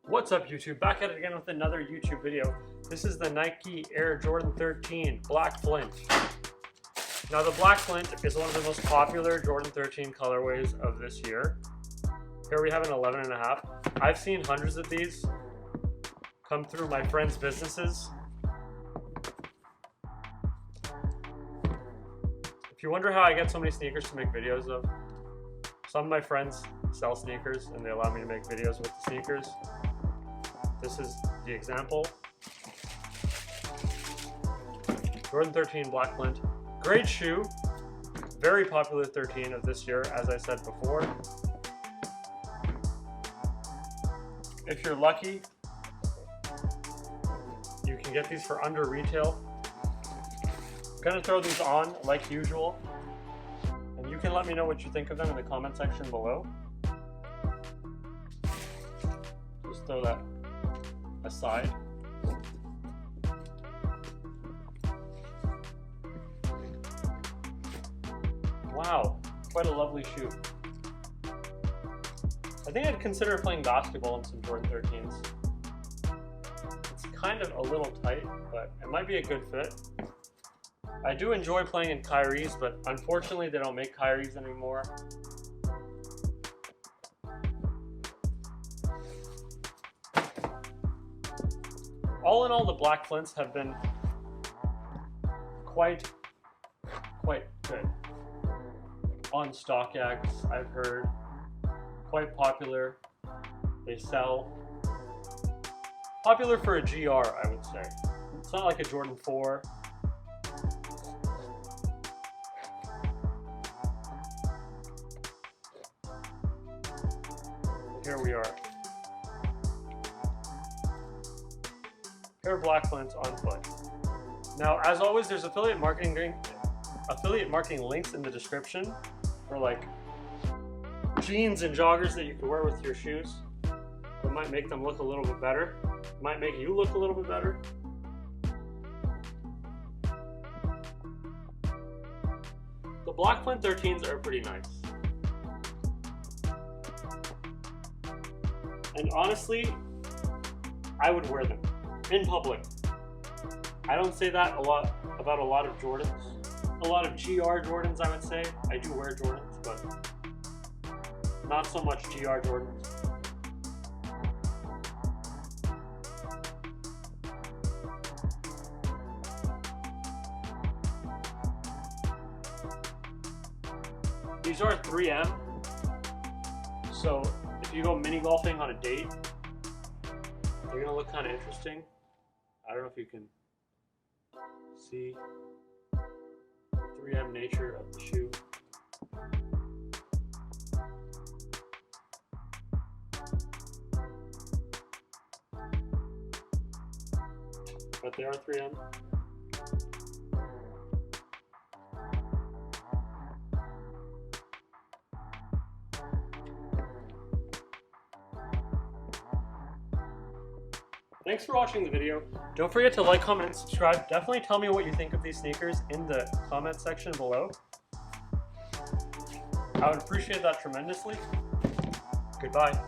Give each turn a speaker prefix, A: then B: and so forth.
A: What's up YouTube? Back at it again with another YouTube video. This is the Nike Air Jordan 13 Black Flint. Now the Black Flint is one of the most popular Jordan 13 colorways of this year. Here we have an 11.5. I've seen hundreds of these come through my friends' businesses. If you wonder how I get so many sneakers to make videos of, some of my friends sell sneakers and they allow me to make videos with the sneakers. This is the example. Jordan 13 Black Flint. Great shoe. Very popular 13 of this year, as I said before. If you're lucky, you can get these for under retail. I'm gonna throw these on like usual, and you can let me know what you think of them in the comment section below. Just throw that aside. Wow, quite a lovely shoe. I think I'd consider playing basketball in some Jordan 13s. It's kind of a little tight, but it might be a good fit. I do enjoy playing in Kyrie's, but unfortunately they don't make Kyrie's anymore. All in all, the Black Flints have been quite good. On StockX, I've heard, quite popular. They sell. Popular for a GR, I would say. It's not like a Jordan 4. Here we are. Pair of Black Flints on foot. Now, as always, there's affiliate marketing links in the description for like jeans and joggers that you can wear with your shoes. It might make them look a little bit better. It might make you look a little bit better. The Black Flint 13s are pretty nice. And honestly, I would wear them in public. I don't say that a lot about a lot of Jordans. A lot of GR Jordans, I would say. I do wear Jordans, but not so much GR Jordans. These are 3M, so if you go mini golfing on a date, they're gonna look kind of interesting. I don't know if you can see the 3M nature of the shoe. But they are 3M. Thanks for watching the video. Don't forget to like, comment, and subscribe. Definitely tell me what you think of these sneakers in the comment section below. I would appreciate that tremendously. Goodbye.